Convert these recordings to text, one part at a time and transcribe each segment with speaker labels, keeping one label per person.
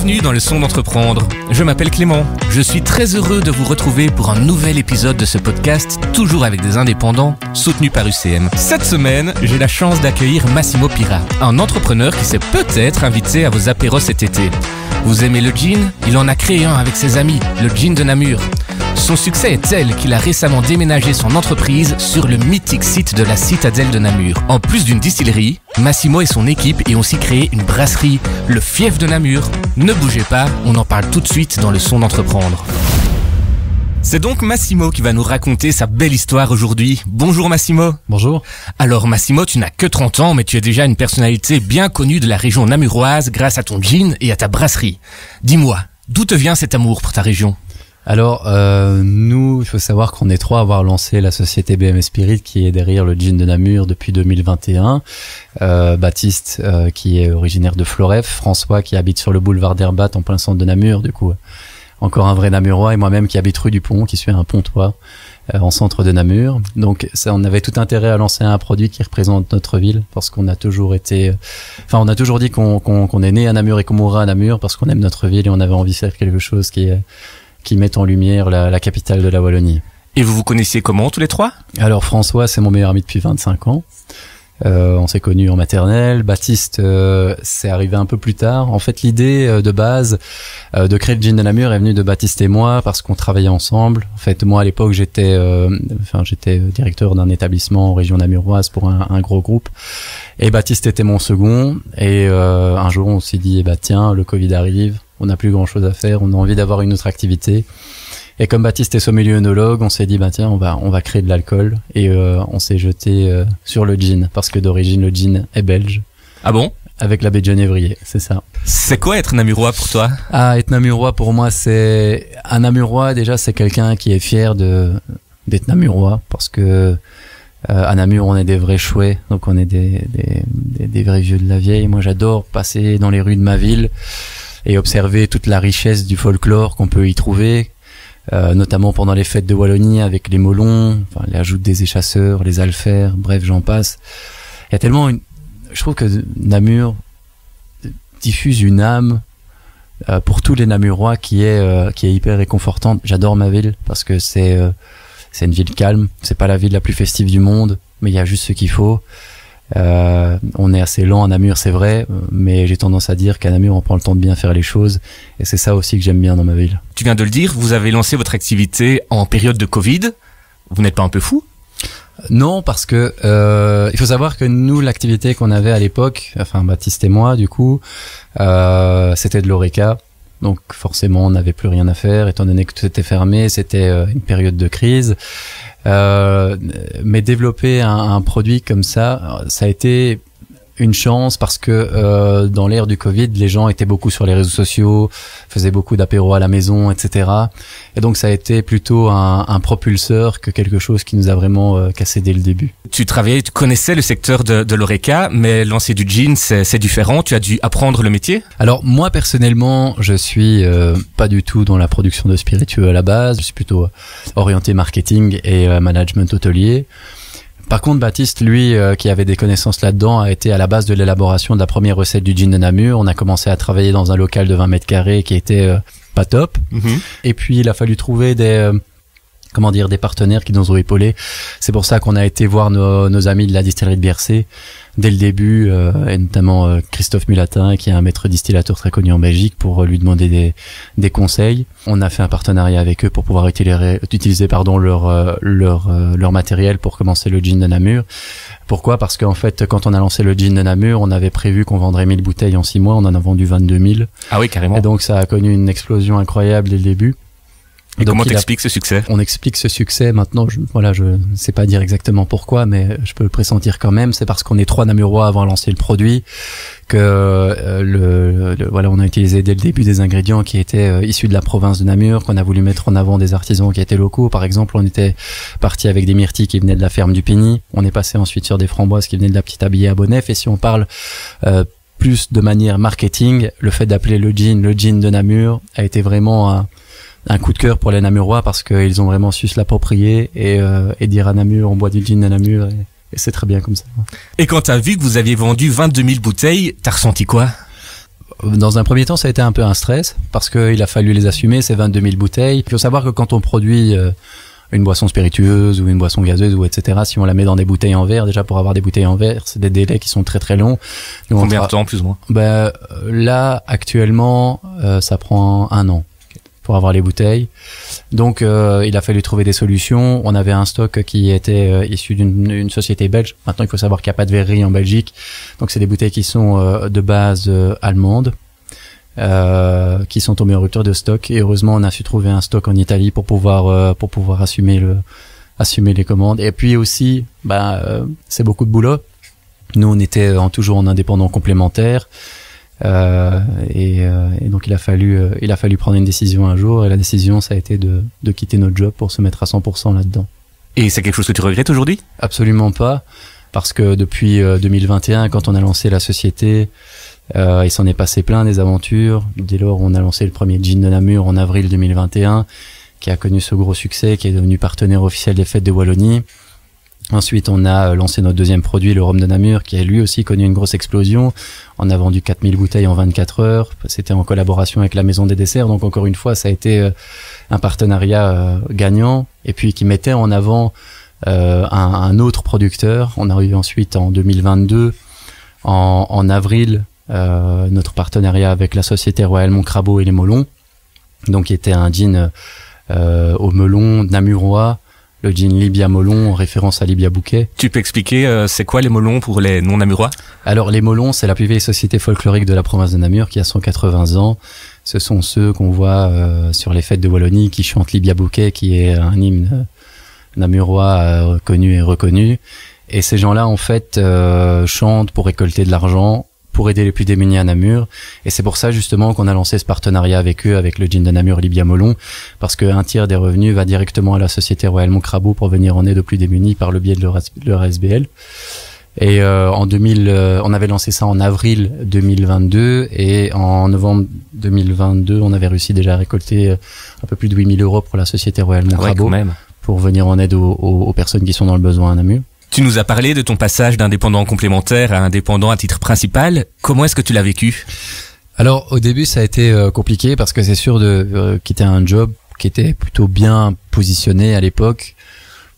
Speaker 1: Bienvenue dans le son d'entreprendre. Je m'appelle Clément. Je suis très heureux de vous retrouver pour un nouvel épisode de ce podcast, toujours avec des indépendants, soutenu par UCM. Cette semaine, j'ai la chance d'accueillir Massimo Pira, un entrepreneur qui s'est peut-être invité à vos apéros cet été. Vous aimez le gin? Il en a créé un avec ses amis, le gin de Namur. Son succès est tel qu'il a récemment déménagé son entreprise sur le mythique site de la citadelle de Namur. En plus d'une distillerie, Massimo et son équipe y ont aussi créé une brasserie, le Fief de Namur. Ne bougez pas, on en parle tout de suite dans le son d'entreprendre. C'est donc Massimo qui va nous raconter sa belle histoire aujourd'hui. Bonjour Massimo.
Speaker 2: Bonjour.
Speaker 1: Alors Massimo, tu n'as que 30 ans, mais tu es déjà une personnalité bien connue de la région namuroise grâce à ton gin et à ta brasserie. Dis-moi, d'où te vient cet amour pour ta région ?
Speaker 2: Alors, nous, il faut savoir qu'on est trois à avoir lancé la société BM Spirit qui est derrière le gin de Namur depuis 2021. Baptiste, qui est originaire de Floref, François qui habite sur le boulevard d'Herbat en plein centre de Namur, du coup, encore un vrai Namurois, et moi-même qui habite rue du Pont, qui suis un pontois en centre de Namur. Donc, ça, on avait tout intérêt à lancer un produit qui représente notre ville, parce qu'on a toujours été, on a toujours dit qu'on est né à Namur et qu'on mourra à Namur parce qu'on aime notre ville et on avait envie de faire quelque chose qui met en lumière la capitale de la Wallonie.
Speaker 1: Et vous vous connaissiez comment tous les trois ?
Speaker 2: Alors François, c'est mon meilleur ami depuis 25 ans. On s'est connus en maternelle. Baptiste, c'est arrivé un peu plus tard. En fait, l'idée de base de créer le gin de Namur est venue de Baptiste et moi parce qu'on travaillait ensemble. En fait, moi à l'époque, j'étais directeur d'un établissement en région namuroise pour un gros groupe. Et Baptiste était mon second. Et un jour, on s'est dit, tiens, le Covid arrive. On n'a plus grand chose à faire, on a envie d'avoir une autre activité. Et comme Baptiste est sommelier œnologue, on s'est dit, tiens, on va créer de l'alcool. Et on s'est jeté sur le gin, parce que d'origine, le gin est belge.
Speaker 1: Ah bon ?
Speaker 2: Avec la baie de Genévrier, c'est ça.
Speaker 1: C'est quoi être namurois pour toi ?
Speaker 2: Être namurois pour moi, c'est... Un namurois, déjà, c'est quelqu'un qui est fier d'être namurois, parce que à Namur, on est des vrais chouets, donc on est des vrais vieux de la vieille. Moi, j'adore passer dans les rues de ma ville et observer toute la richesse du folklore qu'on peut y trouver, notamment pendant les fêtes de Wallonie avec les molons, les ajoutes des échasseurs, les alfers, bref, j'en passe. Il y a tellement je trouve que Namur diffuse une âme pour tous les Namurois qui est hyper réconfortante. J'adore ma ville parce que c'est une ville calme, c'est pas la ville la plus festive du monde, mais il y a juste ce qu'il faut. On est assez lent à Namur, c'est vrai, mais j'ai tendance à dire qu'à Namur on prend le temps de bien faire les choses et c'est ça aussi que j'aime bien dans ma ville.
Speaker 1: Tu viens de le dire, vous avez lancé votre activité en période de Covid. Vous n'êtes pas un peu fou ?
Speaker 2: Non, parce que il faut savoir que nous, l'activité qu'on avait à l'époque, Baptiste et moi du coup, c'était de l'Horeca. Donc forcément on n'avait plus rien à faire étant donné que tout était fermé, c'était une période de crise. Mais développer un produit comme ça a été une chance parce que dans l'ère du Covid, les gens étaient beaucoup sur les réseaux sociaux, faisaient beaucoup d'apéros à la maison, etc. Et donc ça a été plutôt un propulseur que quelque chose qui nous a vraiment cassé dès le début.
Speaker 1: Tu connaissais le secteur de l'Horeca, mais lancer du gin, c'est différent. Tu as dû apprendre le métier ?
Speaker 2: Alors moi personnellement, je suis pas du tout dans la production de spiritueux à la base. Je suis plutôt orienté marketing et management hôtelier. Par contre, Baptiste, lui, qui avait des connaissances là-dedans, a été à la base de l'élaboration de la première recette du gin de Namur. On a commencé à travailler dans un local de 20 mètres carrés qui était pas top. Mm-hmm. Et puis, il a fallu trouver des partenaires qui nous ont épaulés. C'est pour ça qu'on a été voir nos amis de la distillerie de Biercé dès le début, et notamment Christophe Mulatin, qui est un maître distillateur très connu en Belgique, pour lui demander des conseils. On a fait un partenariat avec eux pour pouvoir utiliser leur matériel pour commencer le gin de Namur. Pourquoi ? Parce qu'en fait, quand on a lancé le gin de Namur, on avait prévu qu'on vendrait 1000 bouteilles en 6 mois, on en a vendu 22 000.
Speaker 1: Ah oui, carrément.
Speaker 2: Et donc ça a connu une explosion incroyable dès le début.
Speaker 1: Et donc, comment t'expliques ce succès ?
Speaker 2: On explique ce succès maintenant. Je ne sais pas dire exactement pourquoi, mais je peux le pressentir quand même. C'est parce qu'on est 3 Namurois à avoir lancé le produit que on a utilisé dès le début des ingrédients qui étaient issus de la province de Namur, qu'on a voulu mettre en avant des artisans qui étaient locaux. Par exemple, on était parti avec des myrtilles qui venaient de la ferme du Pigny. On est passé ensuite sur des framboises qui venaient de la petite abbaye à Bonnef. Et si on parle plus de manière marketing, le fait d'appeler le gin de Namur a été vraiment un coup de cœur pour les Namurois parce qu'ils ont vraiment su se l'approprier et dire à Namur, on boit du gin à Namur et c'est très bien comme ça.
Speaker 1: Et quand t'as vu que vous aviez vendu 22 000 bouteilles, t'as ressenti quoi ?
Speaker 2: Dans un premier temps, ça a été un peu un stress parce qu'il a fallu les assumer, ces 22 000 bouteilles. Il faut savoir que quand on produit une boisson spiritueuse ou une boisson gazeuse ou etc., si on la met dans des bouteilles en verre, déjà pour avoir des bouteilles en verre, c'est des délais qui sont très très longs. Nous,
Speaker 1: combien de temps plus ou moins?
Speaker 2: Là, actuellement, ça prend 1 an pour avoir les bouteilles. Donc, il a fallu trouver des solutions. On avait un stock qui était issu d'une société belge. Maintenant, il faut savoir qu'il n'y a pas de verrerie en Belgique. Donc, c'est des bouteilles qui sont de base allemande, qui sont tombées en rupture de stock. Et heureusement, on a su trouver un stock en Italie pour pouvoir assumer les commandes. Et puis aussi, c'est beaucoup de boulot. Nous, on était toujours en indépendant complémentaire. Et donc il a fallu prendre une décision un jour, et la décision, ça a été de quitter notre job pour se mettre à 100% là-dedans.
Speaker 1: Et c'est quelque chose que tu regrettes aujourd'hui?
Speaker 2: Absolument pas, parce que depuis 2021, quand on a lancé la société, il s'en est passé plein des aventures. Dès lors, on a lancé le premier gin de Namur en avril 2021, qui a connu ce gros succès, qui est devenu partenaire officiel des Fêtes de Wallonie. Ensuite, on a lancé notre deuxième produit, le rhum de Namur, qui a lui aussi connu une grosse explosion. On a vendu 4000 bouteilles en 24 heures. C'était en collaboration avec la Maison des Desserts. Donc, encore une fois, ça a été un partenariat gagnant, et puis qui mettait en avant un autre producteur. On a eu ensuite, en 2022, en avril, notre partenariat avec la Société Royale Moncrabeau et les Molons. Donc, qui était un gin au melon namurois, le gin Libia Molon, en référence à Libia Bouquet.
Speaker 1: Tu peux expliquer c'est quoi les Molons pour les non-namurois?
Speaker 2: Alors les Molons, c'est la plus vieille société folklorique de la province de Namur, qui a 180 ans. Ce sont ceux qu'on voit sur les fêtes de Wallonie, qui chantent Libia Bouquet, qui est un hymne namurois connu et reconnu. Et ces gens-là, en fait, chantent pour récolter de l'argent, pour aider les plus démunis à Namur. Et c'est pour ça, justement, qu'on a lancé ce partenariat avec eux, avec le gin de Namur Libia Molon, parce qu'un tiers des revenus va directement à la Société Royale Moncrabeau pour venir en aide aux plus démunis par le biais de leur SBL. Et on avait lancé ça en avril 2022, et en novembre 2022, on avait réussi déjà à récolter un peu plus de 8 000 € pour la Société Royale Moncrabeau, pour venir en aide aux personnes qui sont dans le besoin à Namur.
Speaker 1: Tu nous as parlé de ton passage d'indépendant complémentaire à indépendant à titre principal. Comment est-ce que tu l'as vécu?
Speaker 2: Alors, au début, ça a été compliqué, parce que c'est sûr de quitter un job qui était plutôt bien positionné à l'époque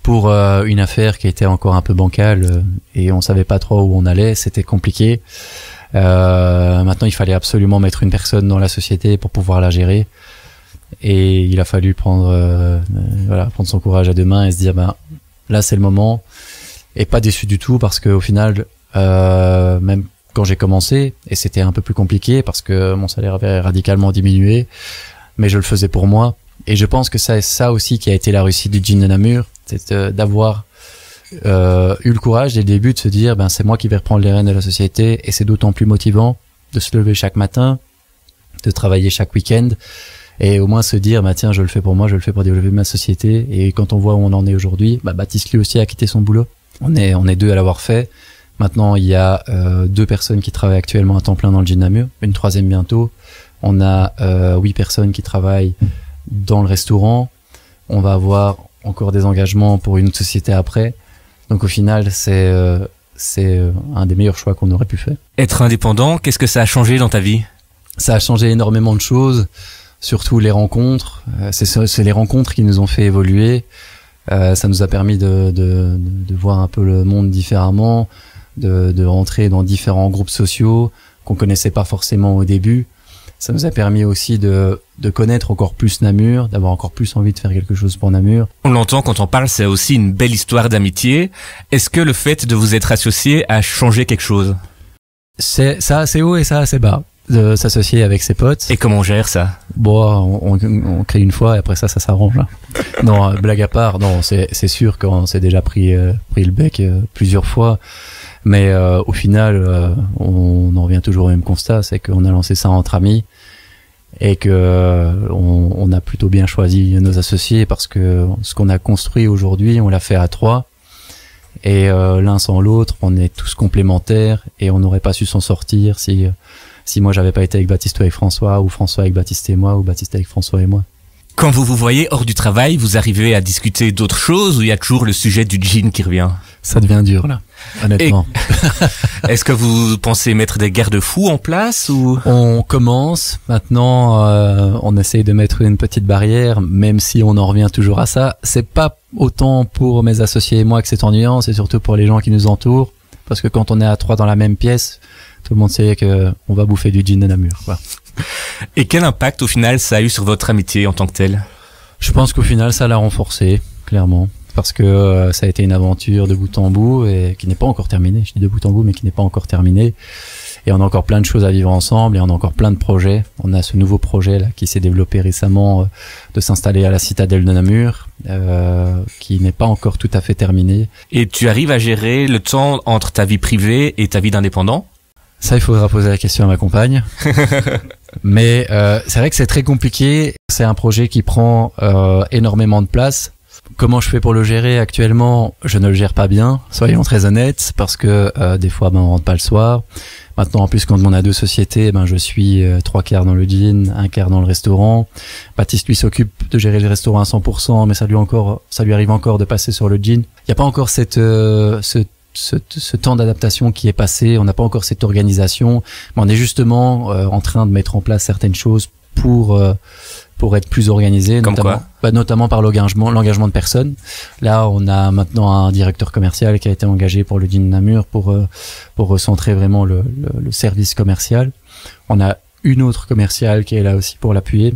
Speaker 2: pour une affaire qui était encore un peu bancale, et on savait pas trop où on allait. C'était compliqué. Maintenant, il fallait absolument mettre une personne dans la société pour pouvoir la gérer. Et il a fallu prendre son courage à deux mains et se dire, là, c'est le moment. Et pas déçu du tout, parce que au final, même quand j'ai commencé, et c'était un peu plus compliqué parce que mon salaire avait radicalement diminué, mais je le faisais pour moi. Et je pense que c'est ça aussi qui a été la réussite du gin de Namur, c'est d'avoir eu le courage dès le début de se dire, c'est moi qui vais reprendre les rênes de la société. Et c'est d'autant plus motivant de se lever chaque matin, de travailler chaque week-end, et au moins se dire, tiens, je le fais pour moi, je le fais pour développer ma société. Et quand on voit où on en est aujourd'hui, Baptiste lui aussi a quitté son boulot. On est deux à l'avoir fait. Maintenant, il y a 2 personnes qui travaillent actuellement à temps plein dans le gin Namur, une 3e bientôt. On a 8 personnes qui travaillent dans le restaurant. On va avoir encore des engagements pour une autre société après. Donc au final, c'est un des meilleurs choix qu'on aurait pu faire.
Speaker 1: Être indépendant, qu'est-ce que ça a changé dans ta vie?
Speaker 2: Ça a changé énormément de choses, surtout les rencontres. C'est les rencontres qui nous ont fait évoluer. Ça nous a permis de voir un peu le monde différemment, de rentrer dans différents groupes sociaux qu'on connaissait pas forcément au début. Ça nous a permis aussi de connaître encore plus Namur, d'avoir encore plus envie de faire quelque chose pour Namur.
Speaker 1: On l'entend quand on parle, c'est aussi une belle histoire d'amitié. Est-ce que le fait de vous être associé a changé quelque chose?
Speaker 2: C'est ça assez haut et ça assez bas, de s'associer avec ses potes.
Speaker 1: Et comment on gère ça?
Speaker 2: Bon, on crée une fois et après ça s'arrange. Non, blague à part, non, c'est sûr qu'on s'est déjà pris le bec plusieurs fois. Mais au final, on en revient toujours au même constat, c'est qu'on a lancé ça entre amis et que on a plutôt bien choisi nos associés, parce que ce qu'on a construit aujourd'hui, on l'a fait à 3, et l'un sans l'autre, on est tous complémentaires et on n'aurait pas su s'en sortir si moi j'avais pas été avec Baptiste ou avec François, ou François avec Baptiste et moi, ou Baptiste avec François et moi.
Speaker 1: Quand vous vous voyez hors du travail, vous arrivez à discuter d'autres choses, ou il y a toujours le sujet du gin qui revient?
Speaker 2: Ça devient dur là, honnêtement.
Speaker 1: Est-ce que vous pensez mettre des garde-fous en place ou?
Speaker 2: On commence maintenant, on essaye de mettre une petite barrière, même si on en revient toujours à ça. C'est pas autant pour mes associés et moi que c'est ennuyant, c'est surtout pour les gens qui nous entourent, parce que quand on est à 3 dans la même pièce, tout le monde sait que on va bouffer du gin de Namur, quoi.
Speaker 1: Et quel impact au final ça a eu sur votre amitié en tant que telle? Je
Speaker 2: pense qu'au final ça l'a renforcé, clairement. Parce que ça a été une aventure de bout en bout et qui n'est pas encore terminée. Je dis de bout en bout, mais qui n'est pas encore terminée. Et on a encore plein de choses à vivre ensemble et on a encore plein de projets. On a ce nouveau projet là qui s'est développé récemment de s'installer à la citadelle de Namur, qui n'est pas encore tout à fait terminé.
Speaker 1: Et tu arrives à gérer le temps entre ta vie privée et ta vie d'indépendant?
Speaker 2: Ça, il faudra poser la question à ma compagne. Mais c'est vrai que c'est très compliqué. C'est un projet qui prend énormément de place. Comment je fais pour le gérer actuellement? Je ne le gère pas bien, soyons très honnêtes, parce que des fois on rentre pas le soir. Maintenant en plus quand on a 2 sociétés, je suis 3/4 dans le gin, 1/4 dans le restaurant. Baptiste lui s'occupe de gérer le restaurant à 100%, mais ça lui arrive encore de passer sur le gin. Il n'y a pas encore ce temps d'adaptation qui est passé, on n'a pas encore cette organisation, mais on est justement en train de mettre en place certaines choses pour être plus organisé, notamment par l'engagement de personnes. Là, on a maintenant un directeur commercial qui a été engagé pour le gin Namur pour recentrer vraiment le service commercial. On a une autre commerciale qui est là aussi pour l'appuyer.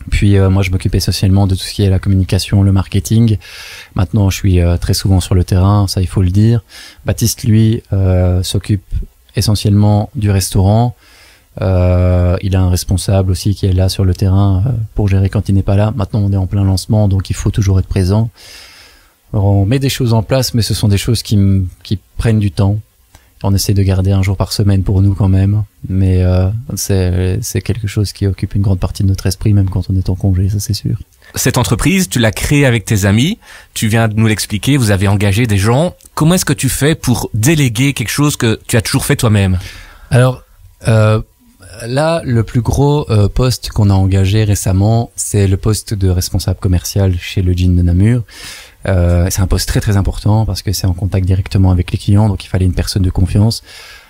Speaker 2: Puis moi, je m'occupe essentiellement de tout ce qui est la communication, le marketing. Maintenant, je suis très souvent sur le terrain, ça il faut le dire. Baptiste, lui, s'occupe essentiellement du restaurant. Il a un responsable aussi qui est là sur le terrain pour gérer quand il n'est pas là. Maintenant on est en plein lancement, donc il faut toujours être présent. Alors, on met des choses en place, mais ce sont des choses qui prennent du temps. On essaie de garder un jour par semaine pour nous quand même, mais c'est quelque chose qui occupe une grande partie de notre esprit, même quand on est en congé, ça c'est sûr.
Speaker 1: Cette entreprise, tu l'as créée avec tes amis, tu viens de nous l'expliquer, vous avez engagé des gens. Comment est-ce que tu fais pour déléguer quelque chose que tu as toujours fait toi-même?
Speaker 2: Alors, là, le plus gros poste qu'on a engagé récemment, c'est le poste de responsable commercial chez le gin de Namur. C'est un poste très très important parce que c'est en contact directement avec les clients, donc il fallait une personne de confiance.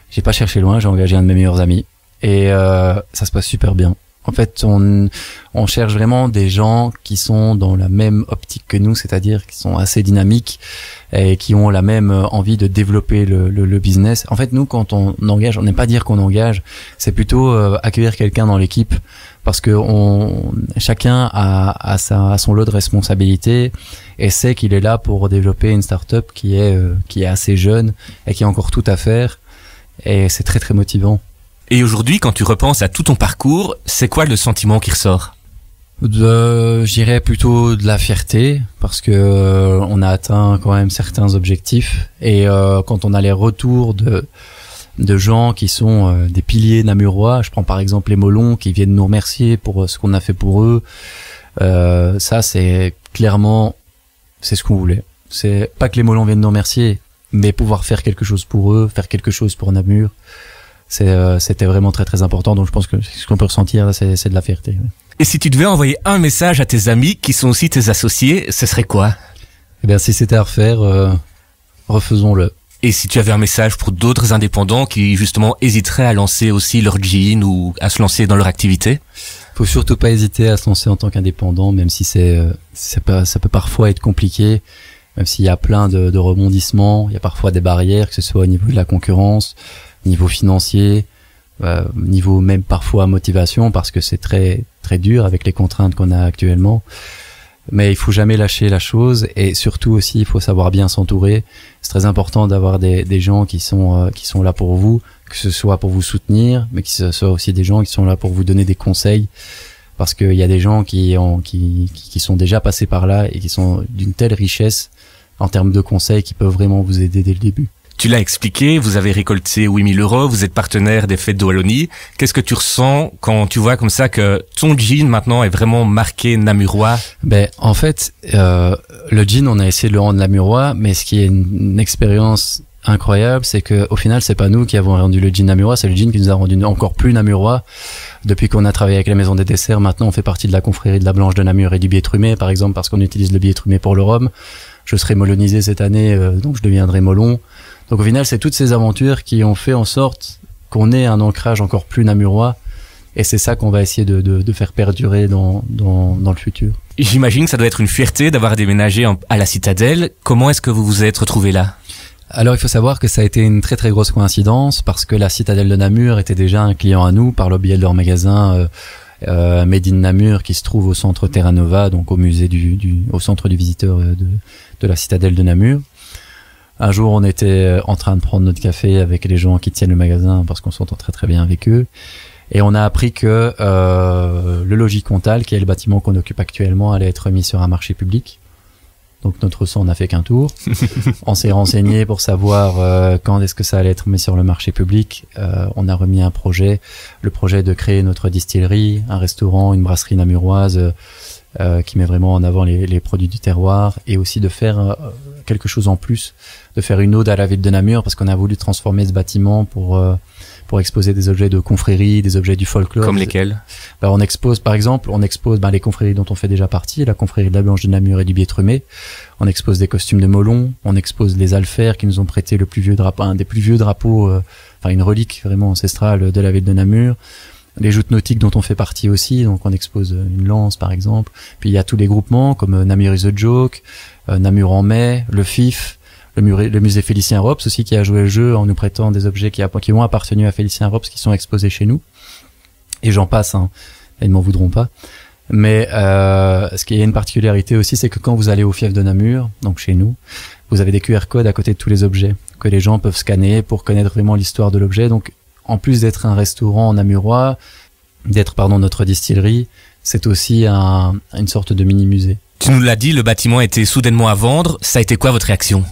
Speaker 2: J'ai pas cherché loin, j'ai engagé un de mes meilleurs amis et ça se passe super bien. En fait, on cherche vraiment des gens qui sont dans la même optique que nous, c'est-à-dire qui sont assez dynamiques et qui ont la même envie de développer le business. En fait, nous, quand on engage, on n'aime pas dire qu'on engage, c'est plutôt accueillir quelqu'un dans l'équipe parce que chacun a son lot de responsabilités et sait qu'il est là pour développer une start-up qui est assez jeune et qui a encore tout à faire et c'est très très motivant.
Speaker 1: Et aujourd'hui, quand tu repenses à tout ton parcours, c'est quoi le sentiment qui ressort?
Speaker 2: Je dirais plutôt de la fierté, parce que on a atteint quand même certains objectifs. Et quand on a les retours de gens qui sont des piliers namurois, je prends par exemple les Molons qui viennent nous remercier pour ce qu'on a fait pour eux. Ça, c'est clairement, c'est ce qu'on voulait. C'est pas que les Molons viennent nous remercier, mais pouvoir faire quelque chose pour eux, faire quelque chose pour Namur. C'était vraiment très très important, donc je pense que ce qu'on peut ressentir c'est de la fierté.
Speaker 1: Et si tu devais envoyer un message à tes amis qui sont aussi tes associés, ce serait quoi?
Speaker 2: Eh bien si c'était à refaire, refaisons-le.
Speaker 1: Et si tu avais un message pour d'autres indépendants qui justement hésiteraient à lancer aussi leur gin ou à se lancer dans leur activité?
Speaker 2: Faut surtout pas hésiter à se lancer en tant qu'indépendant, même si ça peut parfois être compliqué, même s'il y a plein de rebondissements, il y a parfois des barrières, que ce soit au niveau de la concurrence, niveau financier, niveau même parfois motivation, parce que c'est très très dur avec les contraintes qu'on a actuellement. Mais il faut jamais lâcher la chose et surtout aussi il faut savoir bien s'entourer. C'est très important d'avoir des gens qui sont là pour vous, que ce soit pour vous soutenir, mais que ce soit aussi des gens qui sont là pour vous donner des conseils, parce qu'il y a des gens qui sont déjà passés par là et qui sont d'une telle richesse en termes de conseils qui peuvent vraiment vous aider dès le début.
Speaker 1: Tu l'as expliqué, vous avez récolté 8 000 €, vous êtes partenaire des Fêtes de Wallonie. Qu'est-ce que tu ressens quand tu vois comme ça que ton gin maintenant est vraiment marqué namurois?
Speaker 2: En fait, le gin, on a essayé de le rendre namurois, mais ce qui est une expérience incroyable, c'est que au final, c'est pas nous qui avons rendu le gin namurois, c'est le gin qui nous a rendu encore plus namurois. Depuis qu'on a travaillé avec la Maison des Desserts, maintenant on fait partie de la confrérie de la Blanche de Namur et du Biétrumé, par exemple, parce qu'on utilise le Biétrumé pour le rhum. Je serai molonisé cette année, donc je deviendrai molon. Donc au final, c'est toutes ces aventures qui ont fait en sorte qu'on ait un ancrage encore plus namurois. Et c'est ça qu'on va essayer de faire perdurer dans le futur.
Speaker 1: J'imagine que ça doit être une fierté d'avoir déménagé à la Citadelle. Comment est-ce que vous vous êtes retrouvé là?
Speaker 2: Alors il faut savoir que ça a été une très très grosse coïncidence parce que la Citadelle de Namur était déjà un client à nous par le biais de leur magasin Made in Namur qui se trouve au centre Terra Nova, donc au musée au centre du visiteur de la Citadelle de Namur. Un jour, on était en train de prendre notre café avec les gens qui tiennent le magasin parce qu'on s'entend très très bien avec eux. Et on a appris que le logis Comtal, qui est le bâtiment qu'on occupe actuellement, allait être mis sur un marché public. Donc notre sang n'a fait qu'un tour. On s'est renseigné pour savoir quand est-ce que ça allait être mis sur le marché public. On a remis un projet, le projet de créer notre distillerie, un restaurant, une brasserie namuroise qui met vraiment en avant les produits du terroir, et aussi de faire quelque chose en plus, de faire une ode à la ville de Namur, parce qu'on a voulu transformer ce bâtiment pour exposer des objets de confrérie, des objets du folklore.
Speaker 1: Comme lesquels?
Speaker 2: On expose les confréries dont on fait déjà partie, la confrérie de la Blanche de Namur et du Biétremé. On expose des costumes de Molon, on expose les alfers qui nous ont prêté le plus vieux drapeau, un des plus vieux drapeaux, une relique vraiment ancestrale de la ville de Namur. Les joutes nautiques dont on fait partie aussi, donc on expose une lance par exemple. Puis il y a tous les groupements comme Namur is a Joke, Namur en mai, le FIF, le musée Félicien Rops aussi qui a joué le jeu en nous prêtant des objets qui ont appartenu à Félicien Rops qui sont exposés chez nous. Et j'en passe, hein, ils ne m'en voudront pas. Mais ce qui a une particularité aussi, c'est que quand vous allez au fief de Namur, donc chez nous, vous avez des QR codes à côté de tous les objets que les gens peuvent scanner pour connaître vraiment l'histoire de l'objet. Donc en plus d'être un restaurant namurois, d'être notre distillerie, c'est aussi une sorte de mini-musée.
Speaker 1: Tu nous l'as dit, le bâtiment était soudainement à vendre. Ça a été quoi votre réaction?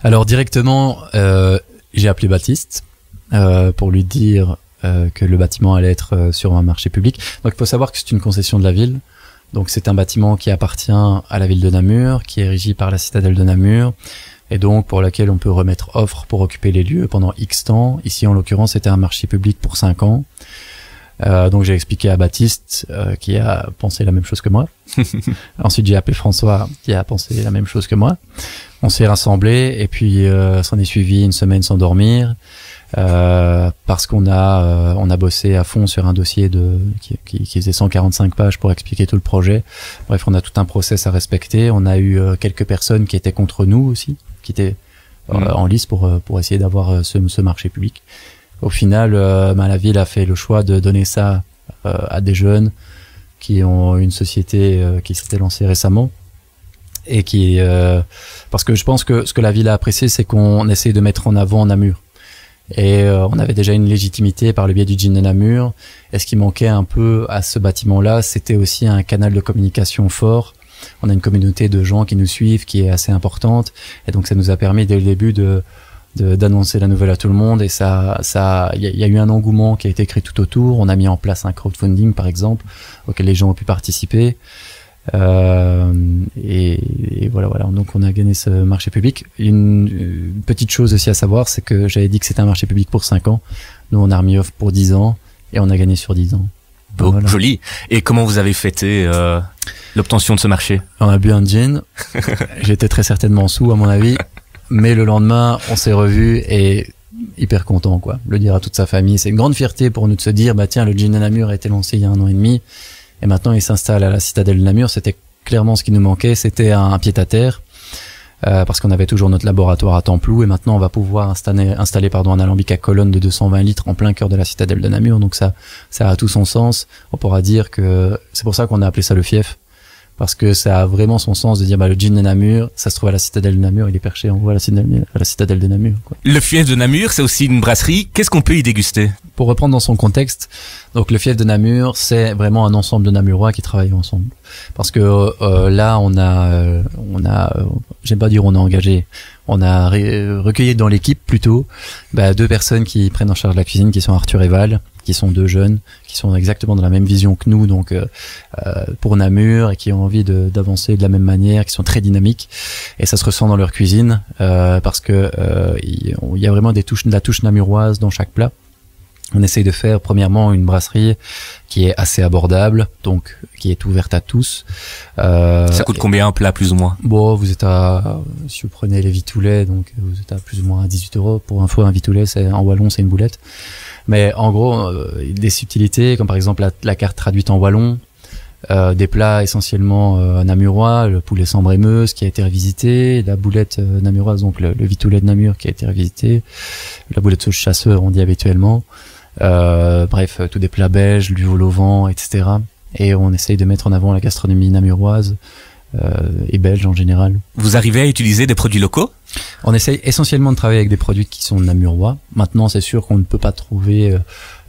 Speaker 2: Alors directement, j'ai appelé Baptiste pour lui dire que le bâtiment allait être sur un marché public. Donc il faut savoir que c'est une concession de la ville. Donc c'est un bâtiment qui appartient à la ville de Namur, qui est régi par la Citadelle de Namur, et donc pour laquelle on peut remettre offre pour occuper les lieux pendant X temps. Ici en l'occurrence c'était un marché public pour 5 ans. Donc j'ai expliqué à Baptiste qui a pensé la même chose que moi. Ensuite j'ai appelé François qui a pensé la même chose que moi. On s'est rassemblés et puis s'en est suivi une semaine sans dormir parce qu'on a bossé à fond sur un dossier qui faisait 145 pages pour expliquer tout le projet. Bref, on a tout un process à respecter. On a eu quelques personnes qui étaient contre nous aussi, qui étaient en lice pour essayer d'avoir ce marché public. Au final, la ville a fait le choix de donner ça à des jeunes qui ont une société qui s'était lancée récemment et qui parce que je pense que ce que la ville a apprécié, c'est qu'on essaye de mettre en avant Namur. Et on avait déjà une légitimité par le biais du Gin de Namur. Et ce qui manquait un peu à ce bâtiment-là, c'était aussi un canal de communication fort. On a une communauté de gens qui nous suivent qui est assez importante, et donc ça nous a permis dès le début d'annoncer la nouvelle à tout le monde. Et il y a eu un engouement qui a été créé tout autour. On a mis en place un crowdfunding par exemple auquel les gens ont pu participer. Et voilà. Donc on a gagné ce marché public. Une petite chose aussi à savoir, c'est que j'avais dit que c'était un marché public pour 5 ans. Nous on a remis offre pour 10 ans et on a gagné sur 10 ans.
Speaker 1: Beau, voilà. Joli. Et comment vous avez fêté l'obtention de ce marché?
Speaker 2: On a bu un gin. J'étais très certainement sous à mon avis. Mais le lendemain, on s'est revus et hyper content, quoi. Le dire à toute sa famille. C'est une grande fierté pour nous de se dire, tiens, le Gin de Namur a été lancé il y a 1 an et demi. Et maintenant, il s'installe à la Citadelle de Namur. C'était clairement ce qui nous manquait. C'était un pied-à-terre. Parce qu'on avait toujours notre laboratoire à Templou. Et maintenant, on va pouvoir installer un alambic à colonne de 220 litres en plein cœur de la Citadelle de Namur. Donc ça a tout son sens. On pourra dire que c'est pour ça qu'on a appelé ça le fief. Parce que ça a vraiment son sens de dire le Gin de Namur, ça se trouve à la Citadelle de Namur, il est perché en haut à la Citadelle de Namur, quoi.
Speaker 1: Le fief de Namur, c'est aussi une brasserie. Qu'est-ce qu'on peut y déguster? Pour
Speaker 2: reprendre dans son contexte, donc le fief de Namur, c'est vraiment un ensemble de Namurois qui travaillent ensemble. Parce que là, on a, j'aime pas dire on a engagé, on a recueilli dans l'équipe plutôt 2 personnes qui prennent en charge la cuisine, qui sont Arthur et Val, qui sont 2 jeunes, qui sont exactement dans la même vision que nous, donc pour Namur, et qui ont envie d'avancer de la même manière, qui sont très dynamiques, et ça se ressent dans leur cuisine parce que il y a vraiment de la touche namuroise dans chaque plat. On essaye de faire premièrement une brasserie qui est assez abordable, donc qui est ouverte à tous.
Speaker 1: Ça coûte combien un plat plus ou moins?
Speaker 2: Bon, vous êtes si vous prenez les vitoulets, donc vous êtes à plus ou moins à 18 €. Pour info, un vitoulet, en wallon, c'est une boulette. Mais en gros, des subtilités, comme par exemple la carte traduite en wallon, des plats essentiellement namurois, le poulet Sambre-et-Meuse qui a été revisité, la boulette namuroise, donc le vitoulet de Namur qui a été revisité, la boulette sauce chasseur, on dit habituellement. Bref, tous des plats belges, du vol au vent, etc. Et on essaye de mettre en avant la gastronomie namuroise et belge en général.
Speaker 1: Vous arrivez à utiliser des produits locaux?
Speaker 2: On essaye essentiellement de travailler avec des produits qui sont namurois. Maintenant, c'est sûr qu'on ne peut pas trouver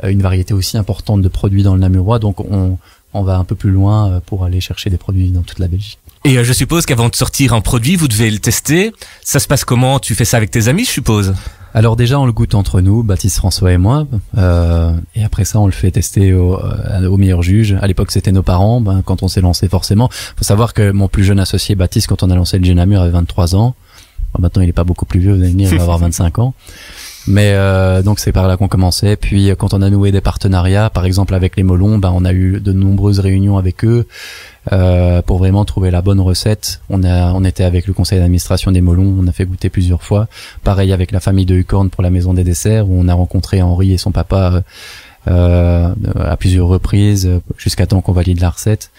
Speaker 2: une variété aussi importante de produits dans le namurois, donc on va un peu plus loin pour aller chercher des produits dans toute la Belgique.
Speaker 1: Et je suppose qu'avant de sortir un produit, vous devez le tester. Ça se passe comment? Tu fais ça avec tes amis, je suppose?
Speaker 2: Alors déjà, on le goûte entre nous, Baptiste, François et moi. Et après ça, on le fait tester au meilleur juge. À l'époque, c'était nos parents. Quand on s'est lancé, forcément. Faut savoir que mon plus jeune associé, Baptiste, quand on a lancé le Gin Namur, avait 23 ans. Maintenant, il est pas beaucoup plus vieux, vous allez me dire, il va avoir 25 ans. Mais donc c'est par là qu'on commençait. Puis quand on a noué des partenariats, par exemple avec les Molons, on a eu de nombreuses réunions avec eux pour vraiment trouver la bonne recette. On était avec le conseil d'administration des Molons, on a fait goûter plusieurs fois. Pareil avec la famille de Hucorne pour la maison des desserts, où on a rencontré Henri et son papa à plusieurs reprises jusqu'à temps qu'on valide la recette.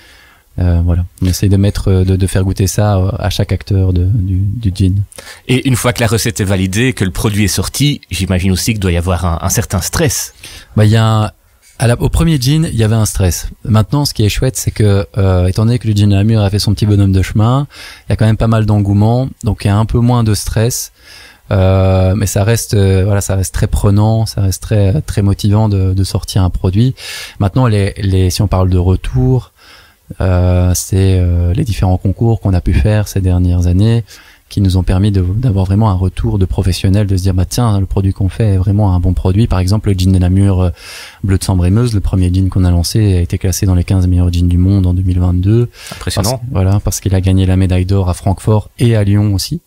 Speaker 2: Voilà, on essaye de faire goûter ça à chaque acteur du gin.
Speaker 1: Et une fois que la recette est validée, que le produit est sorti, j'imagine aussi qu'il doit y avoir un certain stress.
Speaker 2: Au premier gin, il y avait un stress. Maintenant, ce qui est chouette, c'est que, étant donné que le gin Namur a fait son petit bonhomme de chemin, il y a quand même pas mal d'engouement, donc il y a un peu moins de stress. Mais ça reste très prenant, ça reste très très motivant de sortir un produit. Maintenant, si on parle de retour, c'est les différents concours qu'on a pu faire ces dernières années qui nous ont permis d'avoir vraiment un retour de professionnels, de se dire tiens, le produit qu'on fait est vraiment un bon produit. Par exemple, le gin de Namur bleu de Sambre-et-Meuse, le premier gin qu'on a lancé, a été classé dans les 15 meilleurs gins du monde en 2022.
Speaker 1: Impressionnant.
Speaker 2: Parce qu'il a gagné la médaille d'or à Francfort et à Lyon aussi.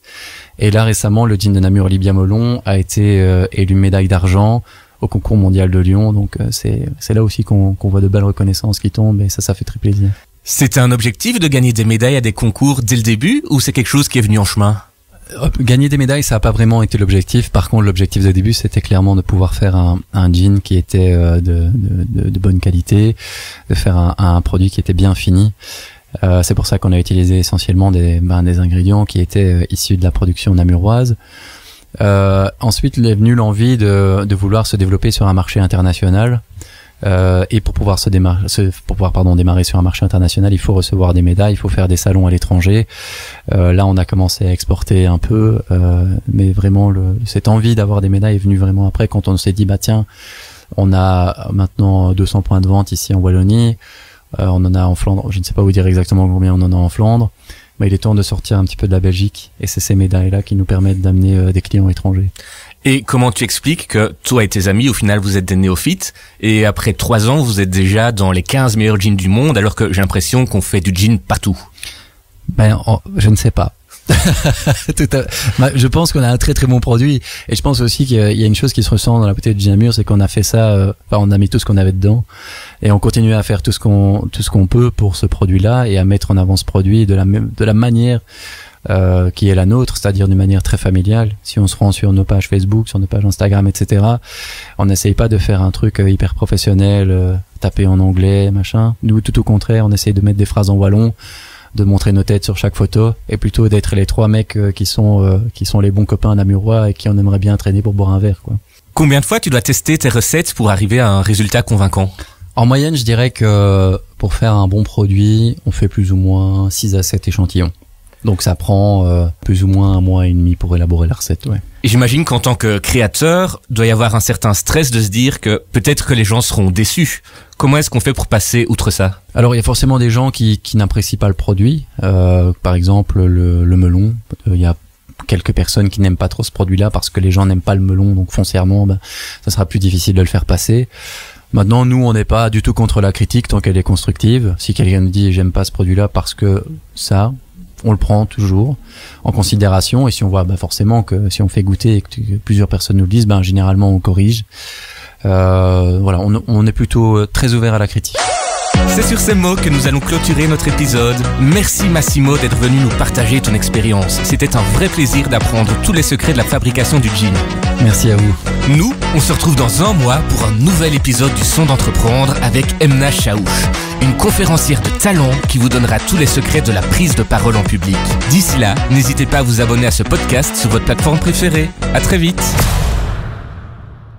Speaker 2: Et là récemment, le gin de Namur Libia Molon a été élu médaille d'argent au concours mondial de Lyon. Donc c'est là aussi qu'on voit de belles reconnaissances qui tombent, et ça fait très plaisir.
Speaker 1: C'était un objectif de gagner des médailles à des concours dès le début, ou c'est quelque chose qui est venu en chemin?
Speaker 2: Gagner des médailles, ça n'a pas vraiment été l'objectif. Par contre, l'objectif de début, c'était clairement de pouvoir faire un gin qui était de bonne qualité, de faire un produit qui était bien fini. C'est pour ça qu'on a utilisé essentiellement des ingrédients qui étaient issus de la production namuroise. Ensuite, il est venu l'envie de vouloir se développer sur un marché international. Et pour pouvoir démarrer sur un marché international, il faut recevoir des médailles, il faut faire des salons à l'étranger. Là, on a commencé à exporter un peu, mais vraiment cette envie d'avoir des médailles est venue vraiment après, quand on s'est dit tiens, on a maintenant 200 points de vente ici en Wallonie, on en a en Flandre, je ne sais pas vous dire exactement combien on en a en Flandre, mais il est temps de sortir un petit peu de la Belgique, et c'est ces médailles-là qui nous permettent d'amener des clients étrangers.
Speaker 1: Et comment tu expliques que toi et tes amis, au final, vous êtes des néophytes, et après 3 ans, vous êtes déjà dans les 15 meilleurs gins du monde, alors que j'ai l'impression qu'on fait du gin partout?
Speaker 2: Je ne sais pas. Je pense qu'on a un très très bon produit, et je pense aussi qu'il y a une chose qui se ressent dans la bouteille de gin Namur, c'est qu'on a fait ça, on a mis tout ce qu'on avait dedans, et on continue à faire tout ce qu'on peut pour ce produit-là, et à mettre en avant ce produit de la manière qui est la nôtre, c'est-à-dire d'une manière très familiale. Si on se rend sur nos pages Facebook, sur nos pages Instagram, etc., on n'essaye pas de faire un truc hyper professionnel, taper en anglais, machin. Nous, tout au contraire, on essaye de mettre des phrases en wallon, de montrer nos têtes sur chaque photo, et plutôt d'être les 3 mecs qui sont les bons copains namurois et qui en aimeraient bien traîner pour boire un verre, quoi.
Speaker 1: Combien de fois tu dois tester tes recettes pour arriver à un résultat convaincant?
Speaker 2: En moyenne, je dirais que pour faire un bon produit, on fait plus ou moins 6 à 7 échantillons. Donc ça prend plus ou moins 1 mois et demi pour élaborer la recette, ouais.
Speaker 1: Et j'imagine qu'en tant que créateur, doit y avoir un certain stress de se dire que peut-être que les gens seront déçus. Comment est-ce qu'on fait pour passer outre ça? Alors,
Speaker 2: il y a forcément des gens qui n'apprécient pas le produit. Par exemple, le melon. Il y a quelques personnes qui n'aiment pas trop ce produit-là parce que les gens n'aiment pas le melon, donc foncièrement, ça sera plus difficile de le faire passer. Maintenant, nous, on n'est pas du tout contre la critique tant qu'elle est constructive. Si quelqu'un nous dit j'aime pas ce produit-là parce que ça, on le prend toujours en considération, et si on voit forcément que si on fait goûter et que plusieurs personnes nous le disent, généralement on corrige. Voilà, on est plutôt très ouvert à la critique.
Speaker 1: C'est sur ces mots que nous allons clôturer notre épisode. Merci Massimo d'être venu nous partager ton expérience. C'était un vrai plaisir d'apprendre tous les secrets de la fabrication du gin.
Speaker 2: Merci à vous.
Speaker 1: Nous, on se retrouve dans un mois pour un nouvel épisode du Son d'entreprendre avec Emna Chaouch, une conférencière de talent qui vous donnera tous les secrets de la prise de parole en public. D'ici là, n'hésitez pas à vous abonner à ce podcast sur votre plateforme préférée. À très vite.